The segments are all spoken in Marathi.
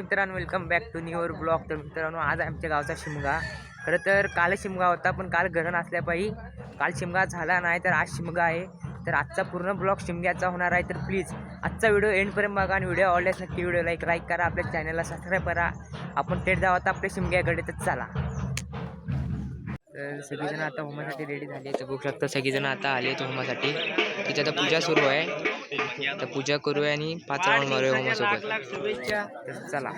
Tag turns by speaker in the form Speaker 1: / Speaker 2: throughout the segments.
Speaker 1: मित्रांनो, welcome back to newer blog. तर मित्रांनो, आज आमच्या गावचा शिमगा. खरं तर काल शिमगा होता, पण काल घरं नसल्यापायी काल शिमगा झाला नाही. तर आज शिमगा आहे. तर आजचा पूर्ण ब्लॉग शिमग्याचा होणार आहे. तर प्लीज आजचा व्हिडिओ एंडपर्यंत बघा आणि व्हिडिओ आवडल्यास नक्की व्हिडिओ लाईक करा, आपल्या चॅनलला सबस्क्राईब करा. आपण थेट जाऊ आता आपल्या शिमग्याकडे. तर चला. तर सगळीजण आता होमासाठी रेडी झाली. तर बघू शकता सगळीजण आता आले आहेत होमासाठी. तिची आता पूजा सुरू आहे. तर पूजा करूया आणि 5 राऊंड मारूया होमासोबत. तर चला.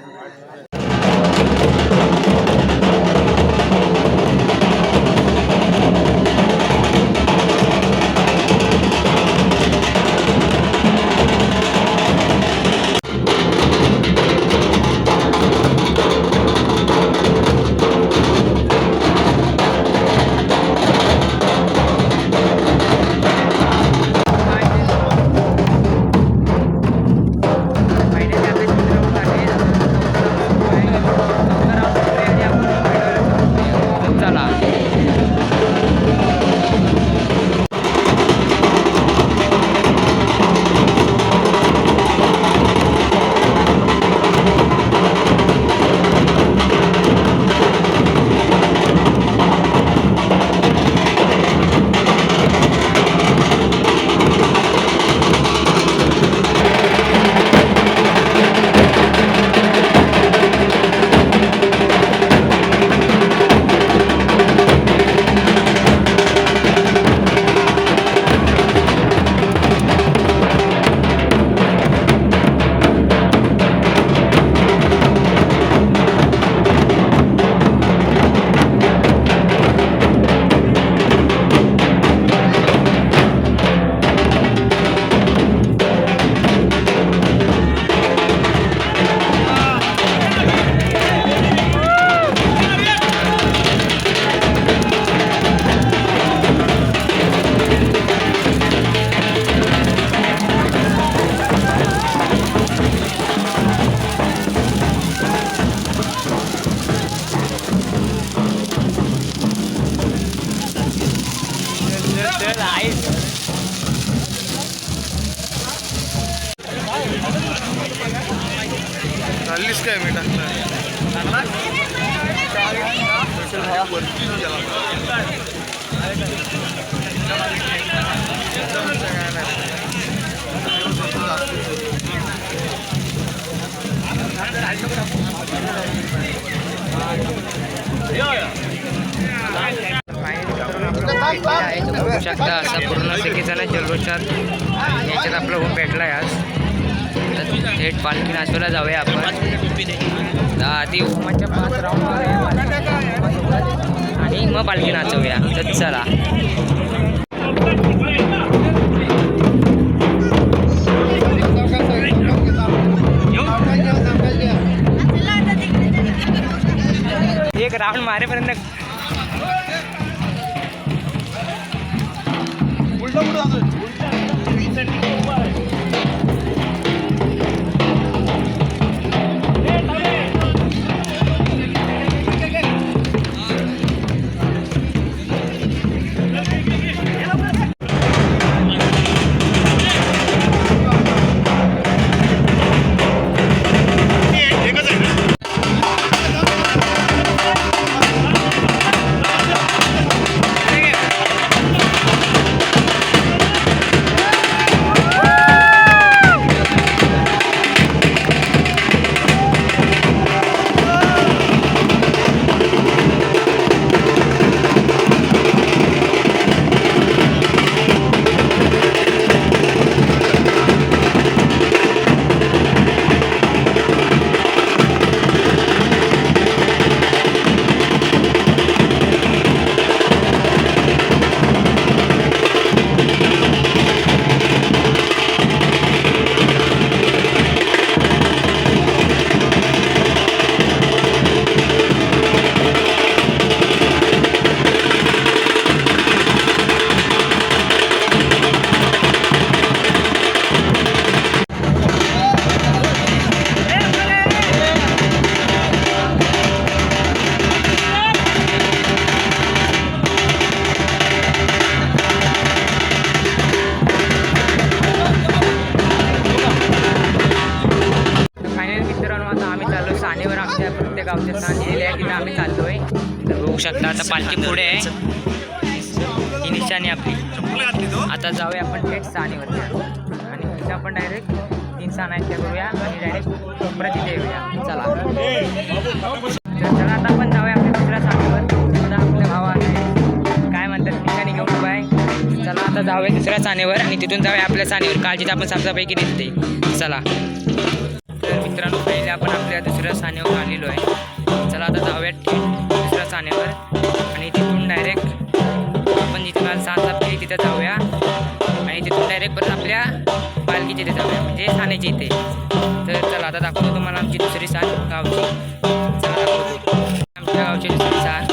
Speaker 2: चाललीस काय मी
Speaker 1: बघू शकता असा पूर्ण सगळेजण जल्लोषात याच्यात आपला होम भेटला आहे आज. थेट पालखी नाचवायला जाऊया आपण. आधी होमाच्या 5 राऊंड आणि मग पालखी नाचवूया. तर चला. एक राऊंड मारेपर्यंत बघू शकता आता पालखी पुढे आहे, ही निशाणी आपली. आता जाऊया आपण थेट सानेवरती आणि तिथे आपण डायरेक्ट 3 सान्या करूया आणि डायरेक्ट परत तिथे येऊया. चला तर चला आता आपण जाऊया आपल्या दुसऱ्या सानेवर. आता आपल्या भावा काय म्हणतात निशाणी घेऊन उभा आहे. चला आता जाऊया दुसऱ्या सानेवर आणि तिथून जाऊया आपल्या सानेवर. काळजीत आपण साफसफाई केली तिथे. चला तर मित्रांनो पहिले आपण आपल्या दुसऱ्या सानेवर आलेलो आहे. चला आता जाऊया दुसऱ्या सानेवर आणि तिथून डायरेक्ट आपण जिथे काल साफ केली तिथे जाऊया आणि तिथून डायरेक्ट परत आपल्या पालखीच्या इथे जाऊया, म्हणजे सानेच्या इथे. तर चला आता दाखवतो तुम्हाला आमची दुसरी सान गावची. चला दाखवतो आमच्या गावची दुसरी सान.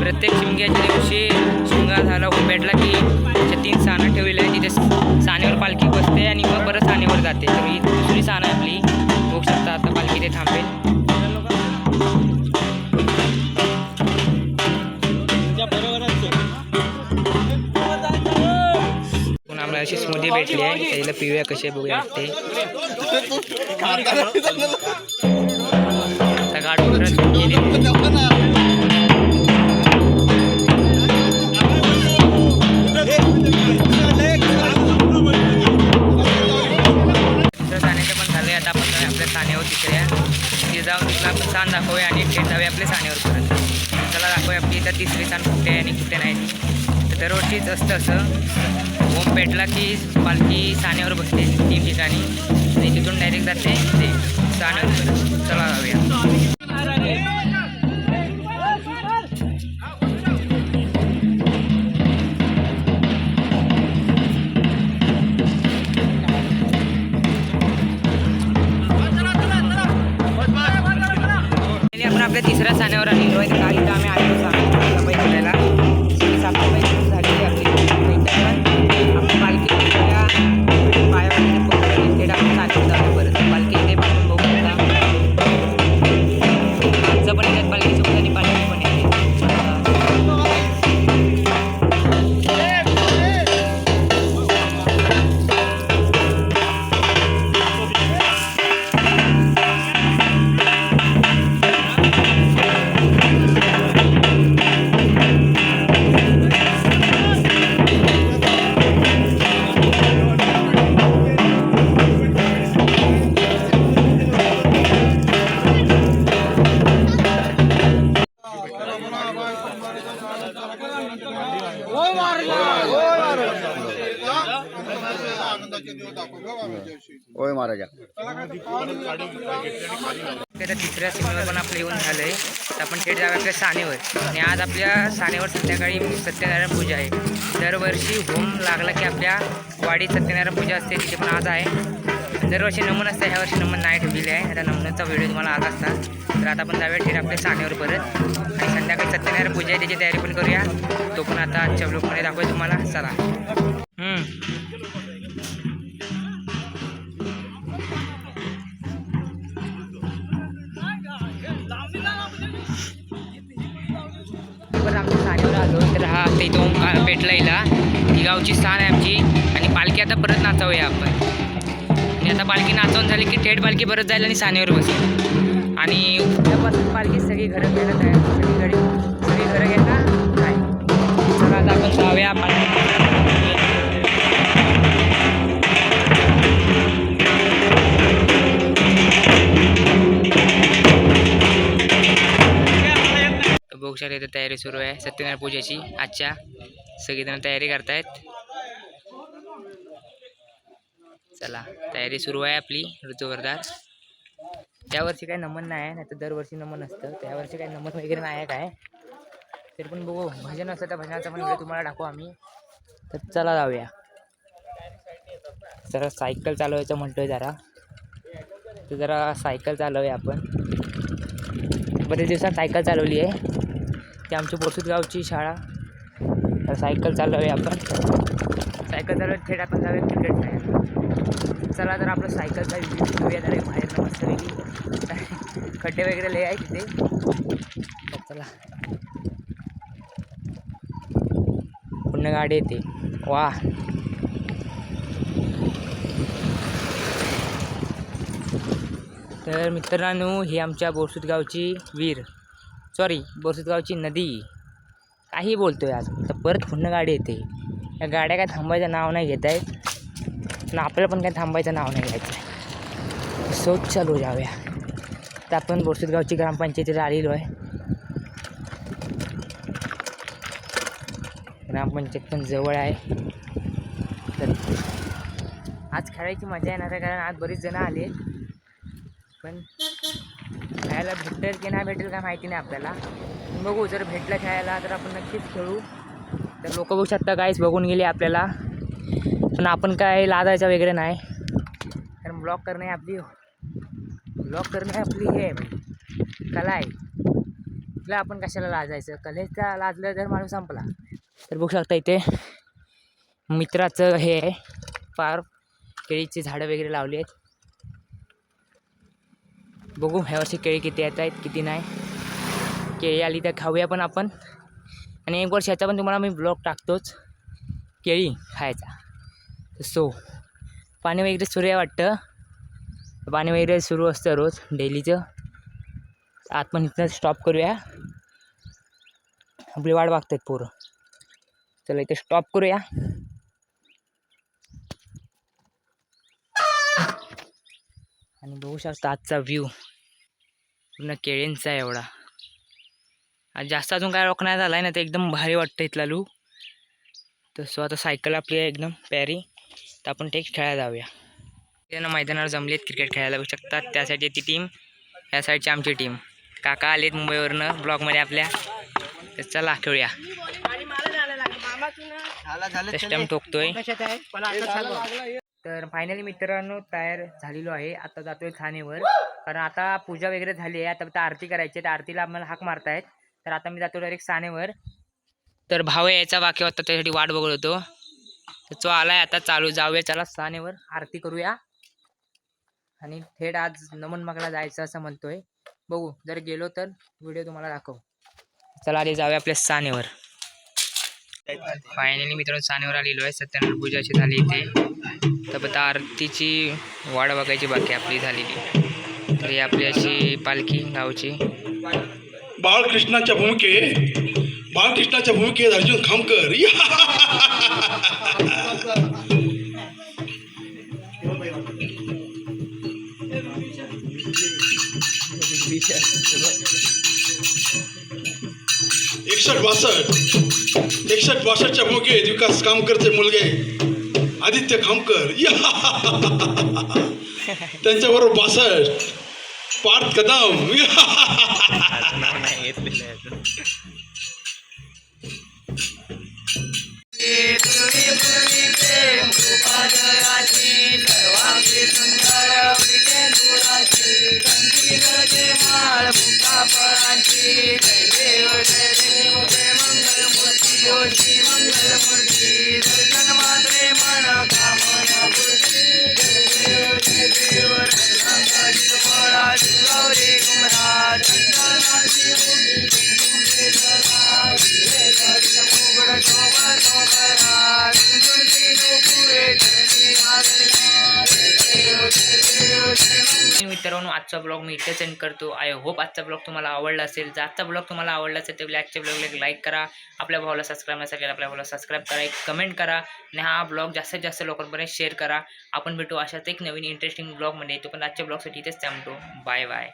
Speaker 1: प्रत्येक शिमग्याच्या दिवशी शिमगा झाला होऊन भेटला की अशा 3 सानं ठेवलेल्या आहे. तिथे सानेवर पालखी बसते आणि मग परत सानेवर जाते. तर ही दुसरी सान आहे आपली. बघू शकता आता पालखी ते थांबेल. आम्हाला अशी स्मृती भेटली आहे, त्याला पिऊया कसे बघूया ते. आता गाडी परत गेली. आता आपण जाऊया आपल्या सानेवर तिसऱ्या. तिथे जाऊन तिथं आपण सान दाखवूया आणि थेट जाऊया आपल्या सानेवर परत. चला दाखवूया आपली इथं तिसरी सान कुठे आहे आणि कुठे नाही. तर दरवर्षीच असतं असं. ओम पेटला की पालखी सानेवर बसते 3 ठिकाणी आणि तिथून डायरेक्ट जाते ते सानेवर परत. चला जाऊया. आपण आपल्या तिसऱ्या साण्यावर आलेलो आहे. गाडी तर आम्ही आलेलो साफसफाई करायला. साफसफाई झालेली आपली आपली पालखी पायावर थेट आपण सानेवर जातो परत. पालखी इथे आपण बघू शकता. आमचं पण येतात पालखीसोबत आणि पालखी पण येते.
Speaker 3: ओय महाराजा
Speaker 1: तिसऱ्या सीमेवर पण आपलं येऊन झालं आहे. तर आपण थेट जाऊया आपल्या सानेवर आणि आज आपल्या सानेवर संध्याकाळी सत्यनारायण पूजा आहे. दरवर्षी होम लागला की आपल्या वाडीत सत्यनारायण पूजा असते, तिथे पण आज आहे. दरवर्षी नमन असतं, ह्या वर्षी नमन नाही ठेवलेली आहे. आता नमनाचा व्हिडिओ तुम्हाला आज असतात. तर आता आपण जाऊया थेट आपल्या सानेवर परत आणि संध्याकाळी सत्यनारायण पूजा आहे त्याची तयारी पण करूया. तो पण आता आजच्या ब्लॉगमध्ये दाखवूया तुम्हाला. चला आमच्या सानेवर आलो. तर हा आता इथं ओम पेटलाईला ही गावची स्थान आहे आमची आणि पालखी आता परत नाचवूया आपण. आणि आता पालखी नाचवून झाली की थेट पालखी परत जाईल आणि सानेवर बसेल आणि उद्यापासून पालखी सगळी घरं घ्यायला तयार. सगळी घरं घ्यायला काय. चला आता आपण जाऊया बघू शकता. इथं तयारी सुरू आहे सत्यनारायण पूजेची. आजच्या सगळीजण तयारी करतायत. चला तयारी सुरू आहे आपली ऋतुवरदार. त्यावर्षी काही नमन नाही आहे, नाही तर दरवर्षी नमन असतं. त्यावर्षी काही नमन वगैरे नाही आहे काय. तरी पण बघू भजन असतं, त्या भजनाचा पण व्हिडिओ तुम्हाला दाखवू आम्ही. तर चला जाऊया. जरा सायकल चालवायचं म्हणतोय जरा, तर जरा सायकल चालवूया आपण. बरेच दिवसात सायकल चालवली आहे. ती आमची बोरसूत गावची शाळा. तर सायकल चालवूया आपण. सायकल चालवत थेट आपण जाऊया क्रिकेट खेळायला. चला तर आपलं सायकलचा व्हिडिओ घेऊया जरा बाहेर मस्तपैकी. खड्डे वगैरे लय आहे तिथे. चला पूर्ण गाडी येते. वा तर मित्रांनो ही आमच्या बोरसुत गावची बोरसुत गावची नदी. काही बोलतोय आज तर परत पुन्हा गाडी येते. या गाड्या काय थांबायचं नाव नाही घेत आहेत आणि आपल्याला पण काय थांबायचं नाव नाही घ्यायचं आहे. सोच चालू जाऊया. तर आपण बोरसुत गावची ग्रामपंचायतीला आलेलो आहे. ग्रामपंचायत पण जवळ आहे. तर आज खेळायची मजा येणार आहे कारण आज बरीच जणं आले. पण खेळायला भेटेल की नाही भेटेल काय माहिती नाही आपल्याला. बघू जर भेटलं खेळायला तर आपण नक्कीच खेळू. तर लोक बघू शकता काहीच बघून गेले आपल्याला. पण आपण काय लाजायचं वगैरे नाही कारण ब्लॉग करणे आपली हे आहे कला आहे. तिला आपण कशाला लाजायचं. कलेचा लाजलं तर माणूस संपला. तर बघू शकता इथे मित्राचं हे आहे फार केळीची झाडं वगैरे लावली आहेत. बघू ह्यावर्षी केळी किती येत आहेत किती नाही. केळी आली तर खाऊया पण आपण. आणि एक वर्षाचा पण तुम्हाला मी ब्लॉग टाकतोच केळी खायचा. सो पाणी वगैरे सुरू आहे वाटतं. पाणी वगैरे सुरू असतं रोज डेलीचं. आत पण इथनं स्टॉप करूया. आपली वाट बघतात पोरं. चला इथे स्टॉप करूया. आणि बघू शकता आजचा व्ह्यू पूर्ण केळींचा आहे एवढा. आज जास्त अजून काय रोख नाही झाला आहे ना ते एकदम भारी वाटतं इथला लू. तर सो आता सायकल आपली आहे एकदम प्यारी. तर आपण ते खेळायला जाऊया. त्यांना मैदानावर जमलेत क्रिकेट खेळायला बघू शकतात. त्या साईडची ती टीम या साईडची आमची टीम. काका आलेत मुंबईवरनं ब्लॉगमध्ये आपल्या. तर चला खेळूया. सिस्टम ठोकतोय. तर फायनली मित्रांनो तयार झालेलो आहे. आता जातोय ठाणेवर कारण आता पूजा वगैरे झाली आहे. आता आरती करायची आहे. तर आरतीला आम्हाला हाक मारतायत. तर आता मी जातो डायरेक्ट ठाणेवर. तर भाऊ यायचा वाक्य होता त्यासाठी वाट बघत होतो. तर तो आलाय आता चालू जाऊया. चला ठाणेवर आरती करूया. आणि थेट आज नमन मगला जायचं असं म्हणतोय. बघू जर गेलो तर व्हिडिओ तुम्हाला दाखव. चला आधी जाऊया आपल्या ठाणेवर. फायनली मित्रांनो ठाणेवर आलेलो आहे. सत्यनारायण पूजाची झाली इथे. तर आता आरतीची वाट बघायची बाकी आपली झालेली. तर ही आपली अशी पालखी गावची.
Speaker 3: बाळकृष्णाच्या भूमिकेत अर्जुन खामकर. एकसठ बासष्टच्या भूमिकेत विकास खामकरचे मुलगे आदित्य खामकर. त्यांच्याबरोबर 62 पार्थ कदम.
Speaker 1: मित्रांनो आजचा ब्लॉग मी इथे सेंड करतो. आय होप आजचा ब्लॉग तुम्हाला आवडला असेल. जर आजचा ब्लॉग तुम्हाला आवडला असेल तर आजच्या ब्लॉगला लाईक करा. आपल्या भावाला सबस्क्राईब नसेल आपल्या भावाला सबस्क्राईब करा. एक कमेंट करा आणि हा ब्लॉग जास्तीत जास्त लोकांपर्यंत शेअर करा. आपण भेटू अशाच एक नवीन इंटरेस्टिंग ब्लॉगमध्ये. तो पण आजच्या ब्लॉगसाठी इथेच थांबतो. Bye bye.